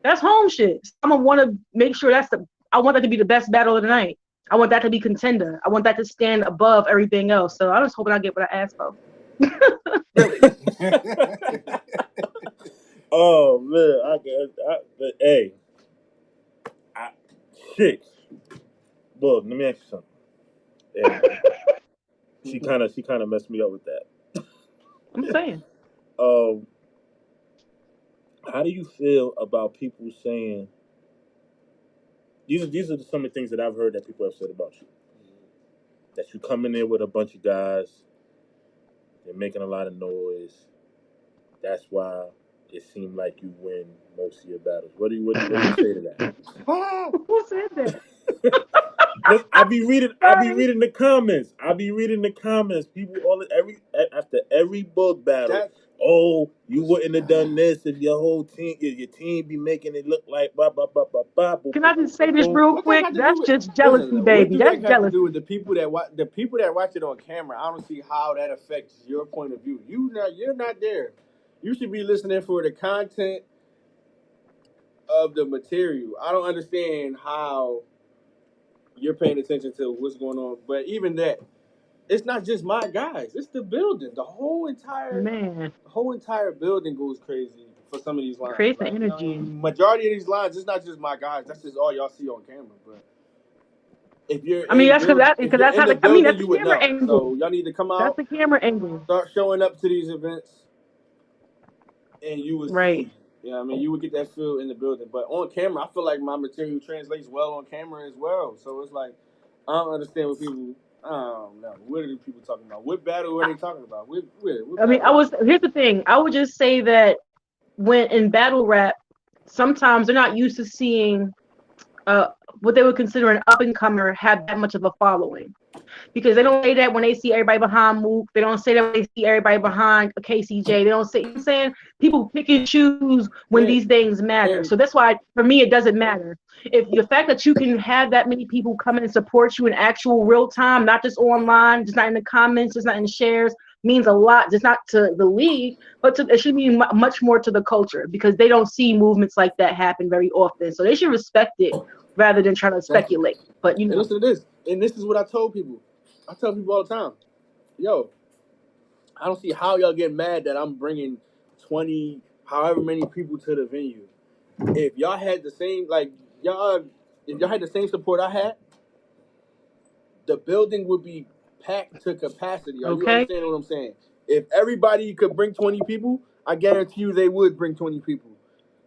that's home shit. So I'm gonna want to make sure I want that to be the best battle of the night. I want that to be contender. I want that to stand above everything else. So I'm just hoping I get what I asked for. Really. Oh man, but hey, shit. Look, let me ask you something. And she kind of messed me up with that. I'm saying. Um, how do you feel about people saying these are some of the things that I've heard that people have said about you? That you come in there with a bunch of guys, they're making a lot of noise. That's why it seemed like you win most of your battles. What do you say to that? Who said that? Listen, I be reading Right. the comments. People after every book battle. That Oh, you wouldn't have done this if your whole team, your team be making it look like blah blah blah blah blah. Boom, Can boom, I just say boom, this boom. real what that quick? got to do That's with? just Listen, jealousy, what baby. do That's that have to do jealousy. with the people that watch it on camera? I don't see how that affects your point of view. You're not there. You should be listening for the content of the material. I don't understand how you're paying attention to what's going on. But even that, it's not just my guys. It's the building. The Man, whole entire building goes crazy for some of these it lines. creates the Like, you know what I energy. mean? Majority of these lines, it's not just my guys. That's just all y'all see on camera. But I mean, if because you're that's in how the I mean, building, that's you the would camera know. So angle. y'all need to come That's out, the camera angle. start showing up to these events, and you will Right. see. You know what I mean? You would get that feel in the building. But on camera, I feel like my material translates well on camera as well. So it's like, I don't understand what people. I don't know. What are people talking about? What battle are they talking about? What I mean, battle? here's the thing. I would just say that when in battle rap, sometimes they're not used to seeing uh what they would consider an up and comer have that much of a following. Because they don't say that when they see everybody behind Mook. They don't say that when they see everybody behind a KCJ. They don't say, you know what I'm saying? People pick and choose when Yeah, these things matter. and So that's why, for me, it doesn't matter. If the fact that you can have that many people come in and support you in actual real time, not just online, just not in the comments, just not in the shares, means a lot, just not to the league, but it should mean much more to the culture because they don't see movements like that happen very often. So they should respect it rather than try to thank you. speculate. But And listen to this. And this is what I told people. I tell people all the time. Yo, I don't see how y'all get mad that I'm bringing 20, however many people to the venue. If y'all had the same, like, y'all, if y'all had the same support I had, the building would be packed to capacity. Are you okay. understanding what I'm saying? If everybody could bring 20 people, I guarantee you they would bring 20 people.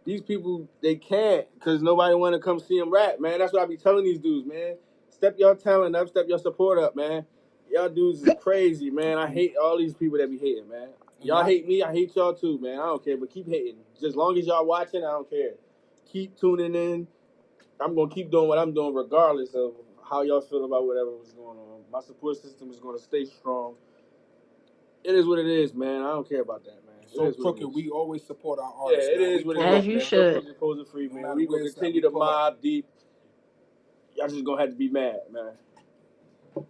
These people, they can't because nobody want to come see them rap, man. That's what I be telling these dudes, man. Step your talent up, step your support up, man. Y'all dudes is crazy, man. I hate all these people that be hating, man. Y'all hate me, I hate y'all too, man. I don't care, but keep hating. Just as long as y'all watching, I don't care. Keep tuning in. I'm gonna keep doing what I'm doing regardless of how y'all feel about whatever was going on. My support system is gonna stay strong. It is what it is, man. I don't care about that, man. It So is what it crooked, is. we always support our Yeah, artists, it man. is We what it pull is, As up, you man. man. So should. crooked, posing free, No man. matter We where gonna it's at, continue we to pull up. mob deep. Y'all just gonna have to be mad, man.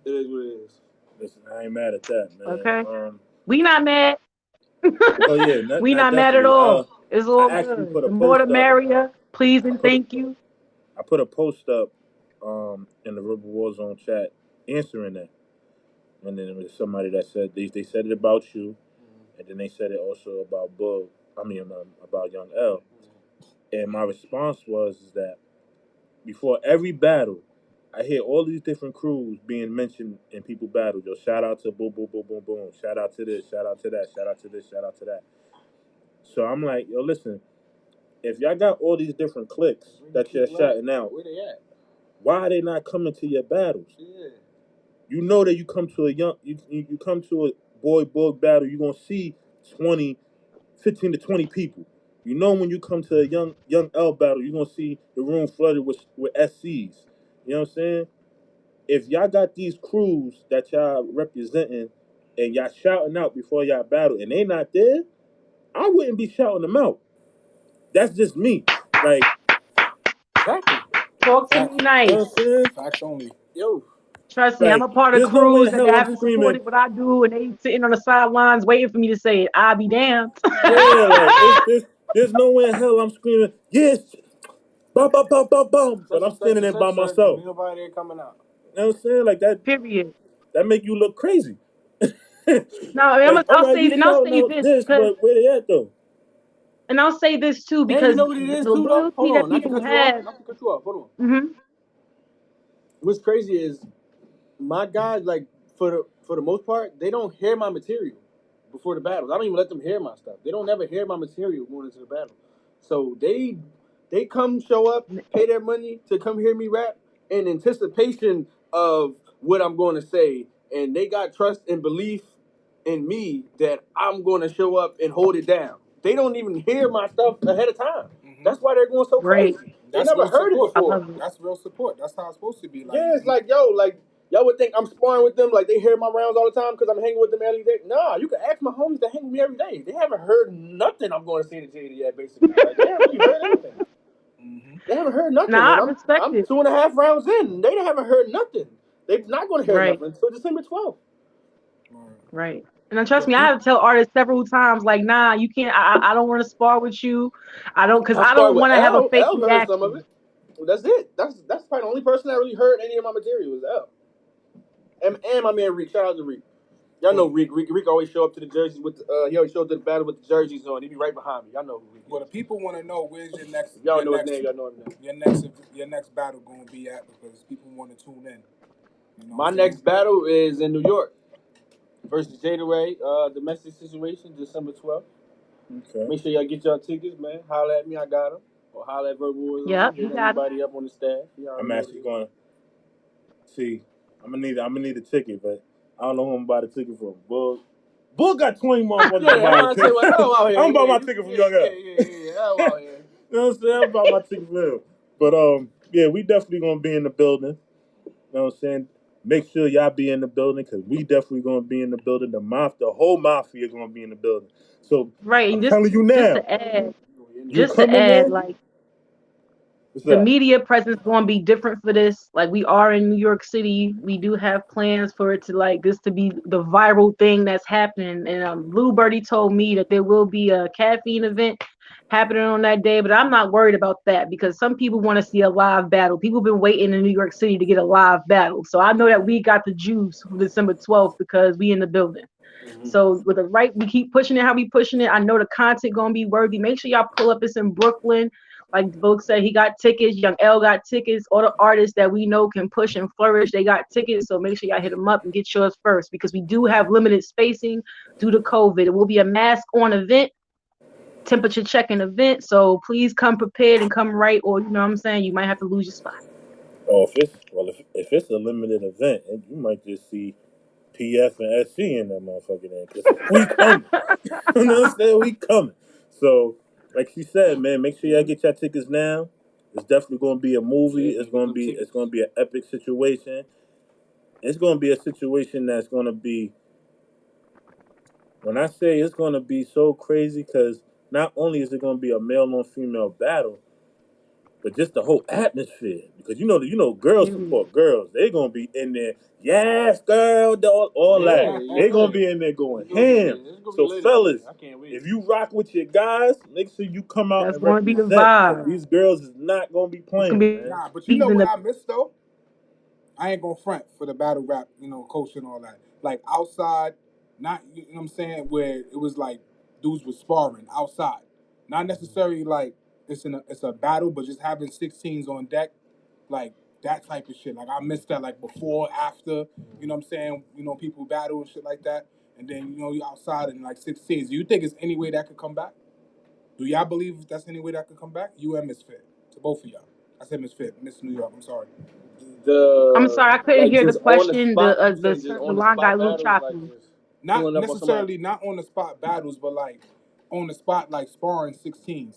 It is what it is. Listen, I ain't mad at that, man. Okay. We not mad. Oh yeah, We not not mad at definitely. all. It's I all actually good. put a The more the post up. merrier. Please I and put a thank you. I put a post up in the River Warzone chat answering that, and then there was somebody that said they said it about you, and then they said it also about Bug. About Young L. And my response was is that before every battle, I hear all these different crews being mentioned in people battles. Yo, shout out to boom, boom, boom, boom, boom. Shout out to this. Shout out to that. Shout out to this. Shout out to that. So I'm like, yo, listen. If y'all got all these different cliques that you're shouting out, where they at? why are they not coming to your battles? Yeah. You know that you come to you come to a boy book battle, you're gonna see 15 to 20 people. You know when you come to a young L battle, you're gonna see the room flooded with SCs. You know what I'm saying? If y'all got these crews that y'all representing and y'all shouting out before y'all battle and they not there, I wouldn't be shouting them out. That's just me. Like, Exactly. Talk to me Facts. you know what I'm nice. saying? Facts only. Yo. Trust me, I'm Like, a part of there's no way crews in that hell I'm haven't screaming. supported what I do, and they sitting on the sidelines waiting for me to say it. I'll be damned. Yeah, like there's no way in hell I'm screaming, yes, bum bum bum bum bum, but I'm standing there by myself. Ain't nobody there coming out. You know what I'm saying? Like Period. that make you look crazy. Now, I mean, Like, all right, you I'll shouting say out this this, because, but where they at though? and I'll say this too And you because know what it is the too though? loyalty Hold that on, not to people cut you off. have. Not to cut you off. Hold on. Hmm. What's crazy is my guys, like for the most part, they don't hear my material before the battles. I don't even let them hear my stuff. They don't ever hear my material going into the battle. So they come show up, pay their money to come hear me rap in anticipation of what I'm going to say, and they got trust and belief in me that I'm going to show up and hold it down. They don't even hear my stuff ahead of time. That's why they're going so Great. crazy. They That's never real heard it support. I before. love it. That's real support. That's how it's supposed to be. Like, Yeah, it's like, yo, like, y'all would think I'm sparring with them, like they hear my rounds all the time because I'm hanging with them every day. Nah, you can ask my homies that hang with me every day. They haven't heard nothing I'm going to say to Jada yet, basically. Like, they haven't really heard anything. They haven't heard nothing, Nah, and I respect I'm it. 2.5 rounds in. They haven't heard nothing. They're not going to hear Right. nothing until December 12th. Right. And then trust because me, I people, have to tell artists several times, like, nah, you can't. I don't want to spar with you. Because I I sparred don't with want to have a L. fake L heard some of reaction. it. Well, that's it. That's probably the only person that really heard any of my material was L. And my man Reek. Shout out to Reek. Y'all know Reek. Reek always show up to the jerseys with he always show up to the battle with the jerseys on. He be right behind me. Y'all know who Reek is. well, the people want to know where's your next, If y'all know his name, y'all know his name. your next battle going to be at, because people want to tune in. You know My what I'm saying? next battle is in New York versus Jada Ray. Domestic situation, December 12th. Okay. Make sure y'all get y'all tickets, man. Holla at me, I got them. Or holla at Verbalism. Yep, Hit you got it. anybody up on the staff. Y'all I'm know actually going. See, I'm gonna need a ticket, but I don't know who I'm about a ticket from. Bull got 20 motherfuckers to Yeah, buy I'm a about to say, ticket. well, L out here. I'm about my Yeah, ticket from yeah, Young yeah, L. yeah. L out here. You know what I'm saying? I'm about my ticket for him. But yeah, we definitely gonna be in the building. You know what I'm saying? Make sure y'all be in the building because we definitely gonna be in the building. The whole mafia gonna be in the building. So Right. I'm And telling you just now, to add, you coming there? like, What's the up? media presence going to be different for this. Like, we are in New York City. We do have plans for it to, like, this to be the viral thing that's happening. And Blue Birdie told me that there will be a caffeine event happening on that day, but I'm not worried about that because some people want to see a live battle. People have been waiting in New York City to get a live battle. So I know that we got the juice for December 12th because we in the building. So with the right, we keep pushing it how we pushing it. I know the content gonna be worthy. Make sure y'all pull up. It's in Brooklyn. Like the book said, he got tickets. Young L got tickets. All the artists that we know can push and flourish, they got tickets. So make sure y'all hit them up and get yours first because we do have limited spacing due to COVID. It will be a mask on event, temperature checking event. So please come prepared and come right, or you know what I'm saying, you might have to lose your spot. Oh, if it's a limited event, you might just see PF and SC in that motherfucker there because we coming. You know what I'm saying? We coming. So, like she said, man, make sure y'all get your tickets now. It's definitely gonna be a movie. Yeah, It's gonna be an epic situation. It's gonna be a situation that's gonna be. When I say it's gonna be so crazy, because not only is it gonna be a male on female battle, but just the whole atmosphere. Because girls Period. support girls. They gonna be in there, yes, girl, all that. They gonna be in there going ham. It's gonna be So lit out there. fellas, I can't wait. if you rock with your guys, make sure you come out That's and going to be the represent. Because vibe. these girls is not gonna be It's going playing, to man. Nah, but you be know in what the I missed though? I ain't gonna front for the battle rap, coach and all that. Like outside, not you know what I'm saying, where it was like dudes was sparring outside. Not necessarily like it's a battle, but just having 16s on deck, like that type of shit. Like I miss that, like before, after, you know what I'm saying? You know, people battle and shit like that. And then, you know, you outside in like 16s. Do you think it's any way that could come back? Do y'all believe that's any way that could come back? You and Miss Fit. To both of y'all. I said Miss Fit, Miss New York, I'm sorry. I'm sorry, I couldn't hear the just on the question. spot, you The saying just the on the line got spot a little battles, choppy. like just Not pulling up on somebody. necessarily not on the spot battles, but like on the spot, like sparring 16s,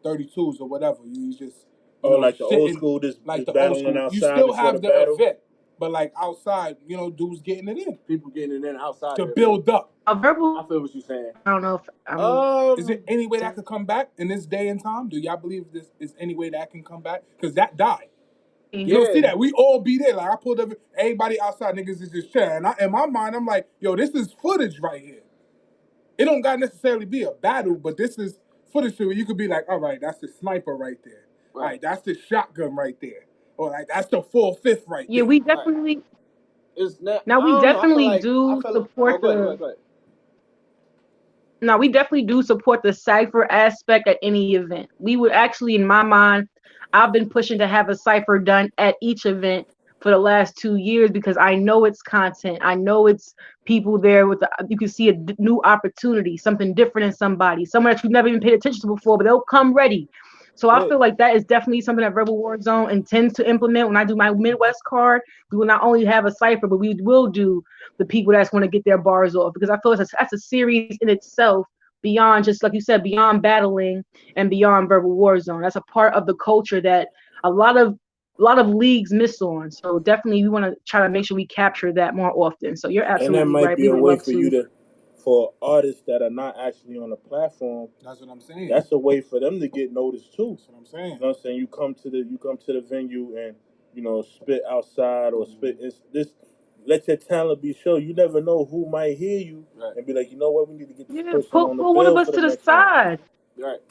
32s, or whatever. You just, you know, like the old sitting school, just like the old battling school. You outside still before the have the battle. event, but like outside, you know, dudes getting it in. People getting it in outside To of build up. A verbal. I feel what you're saying. I don't know if I'm. Is there any way that could come back in this day and time? Do y'all believe this is any way that can come back? Because that died. You don't see that. We all be there. Like I pulled up, everybody outside, niggas is just chilling. And in my mind, I'm like, yo, this is footage right here. It don't got necessarily be a battle, but this is footage where you could be like, all right, that's the sniper right there. All right, that's the shotgun right there. Or like that's the 4/5 right there. Yeah, we definitely. It's not. Now I we don't know. I feel definitely like do support go the. ahead. Go ahead. Now we definitely do support the cipher aspect at any event. We would actually, in my mind, I've been pushing to have a cipher done at each event for the last 2 years because I know it's content. I know it's people there with you can see a new opportunity, something different in somebody, someone that you've never even paid attention to before, but they'll come ready. So I feel like that is definitely something that Rebel War Zone intends to implement. When I do my Midwest card, we will not only have a cipher, but we will do the people that's going to get their bars off, because I feel that's a series in itself, beyond just like you said, beyond battling and beyond Verbal War Zone. That's a part of the culture that a lot of leagues miss on. So definitely we want to try to make sure we capture that more often. So you're And that absolutely might right. be We a would way love for you to. to, for artists that are not actually on the platform. That's what I'm saying. That's a way for them to get noticed too. That's what I'm saying. You know what I'm saying? You come to the venue and, you know, spit outside or spit. This let your talent be shown. You never know who might hear you and be like, you know what, we need to get this Yeah, person pull on the one of bill us for the to the next one. side.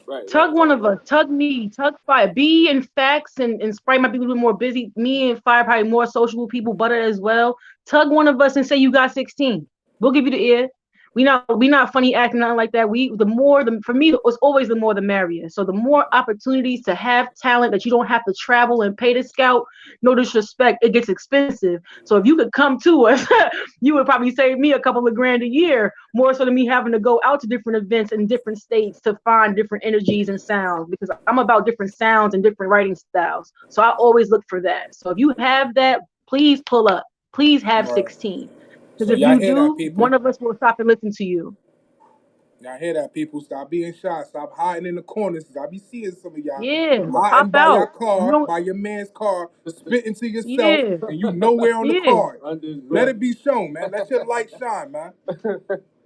Right. Tug one of us, tug me, tug Fire. B and Facts and Sprite might be a little bit more busy. Me and Fire probably more sociable people, Butter as well. Tug one of us and say you got 16. We'll give you the ear. We not funny acting, nothing like that. For me, it was always the more the merrier. So the more opportunities to have talent that you don't have to travel and pay to scout, no disrespect, it gets expensive. So if you could come to us, you would probably save me a couple of grand a year, more so than me having to go out to different events in different states to find different energies and sounds, because I'm about different sounds and different writing styles. So I always look for that. So if you have that, please pull up. Please have 16. Because So if y'all you hear that, do, people? one of us will stop and listen to you. Y'all hear that, people? Stop being shy. Stop hiding in the corners. I be seeing some of y'all Yeah, hiding pop by your out. car, by your man's car, spitting to yourself, Yeah, and you nowhere on the yeah, card. Let it be shown, man. Let your light shine, man.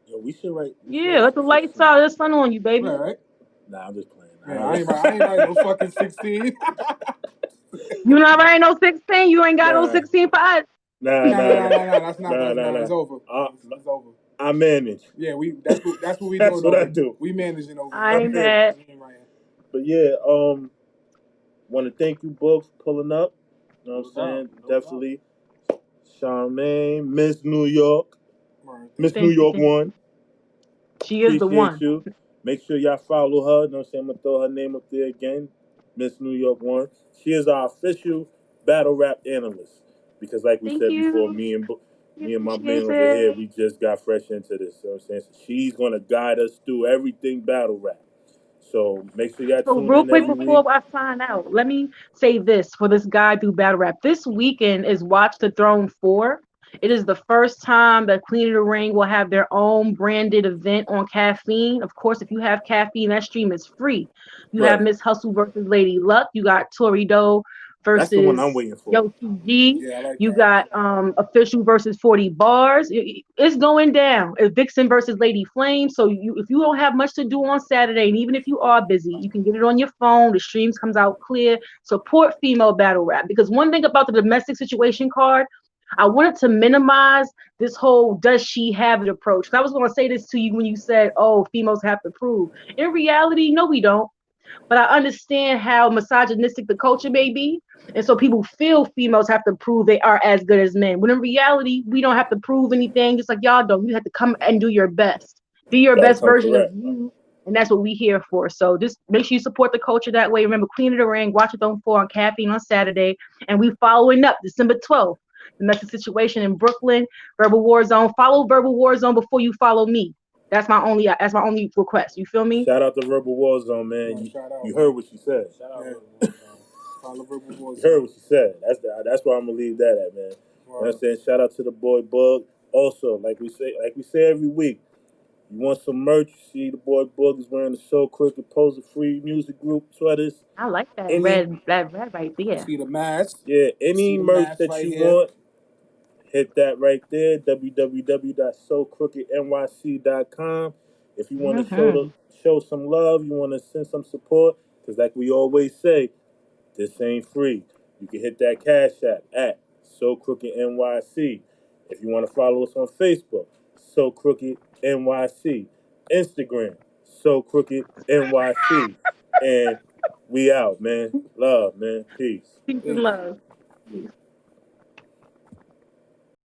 Yo, we should write. yeah. Let the lights out, the sun on you, baby. All right. Nah, I'm just playing. Yeah, I ain't writing no fucking 16. You not writing no 16. You ain't got no Nah. 16 for us. Nah. That's not. It's over. It's over. I manage. Yeah, that's what we That's doing. what I do. We managing over. I ain't mad. But yeah, want to thank you both for pulling up. You know what I'm saying? Definitely. Charmaine, Miss New York. Miss New York one. She is the one. You. Make sure y'all follow her. You know what I'm saying? I'm going to throw her name up there again. Miss New York one. She is our official battle rap analyst. Because like we said before, me and my man over here, we just got fresh into this. You know what I'm saying? So she's going to guide us through everything battle rap. So make sure y'all tune real in quick every before week. I sign out, let me say this for this guy through battle rap. This weekend is Watch the Throne 4. It is the first time that Queen of the Ring will have their own branded event on Caffeine. Of course, if you have Caffeine, that stream is free. You have Miss Hustle versus Lady Luck. You got Tori Doe versus That's the one I'm waiting for. Yoshi G. Yeah, I like you that. got Official versus 40 Bars. It's going down. It's Vixen versus Lady Flame. So if you don't have much to do on Saturday, and even if you are busy, you can get it on your phone. The streams comes out clear. Support female battle rap, because one thing about the domestic situation card, I wanted to minimize this whole does she have it approach. I was going to say this to you when you said, oh, females have to prove. In reality, no, we don't. But I understand how misogynistic the culture may be. And so people feel females have to prove they are as good as men. When in reality, we don't have to prove anything, just like y'all don't. You have to come and do your best. Be your best version of you. And that's what we here for. So just make sure you support the culture that way. Remember, Queen of the Ring, Watch It Don't Fall on Caffeine on Saturday. And we following up December 12th. Domestic situation in Brooklyn, Verbal War Zone. Follow Verbal War Zone before you follow me. That's my only request. You feel me? Shout out to Rebel Warzone, man. You heard what she said. Shout out Verbal Warzone. Follow Verbal Warzone. You heard what she said. That's where I'm gonna leave that at, man. You know what I'm saying? Shout out to the boy Bug. Also, like we say every week, you want some merch? See, the boy Bug is wearing the So Crooked Poser Free Music Group sweaters. I like that red right there. See the mask? Yeah, any merch that you want, hit that right there. www.socrookednyc.com. If you want to show some love, you want to send some support, because like we always say, this ain't free. You can hit that Cash App at So Crooked NYC. If you want to follow us on Facebook, So Crooked NYC. Instagram, So Crooked NYC. And we out, man. Love, man. Peace. Peace and love. Peace.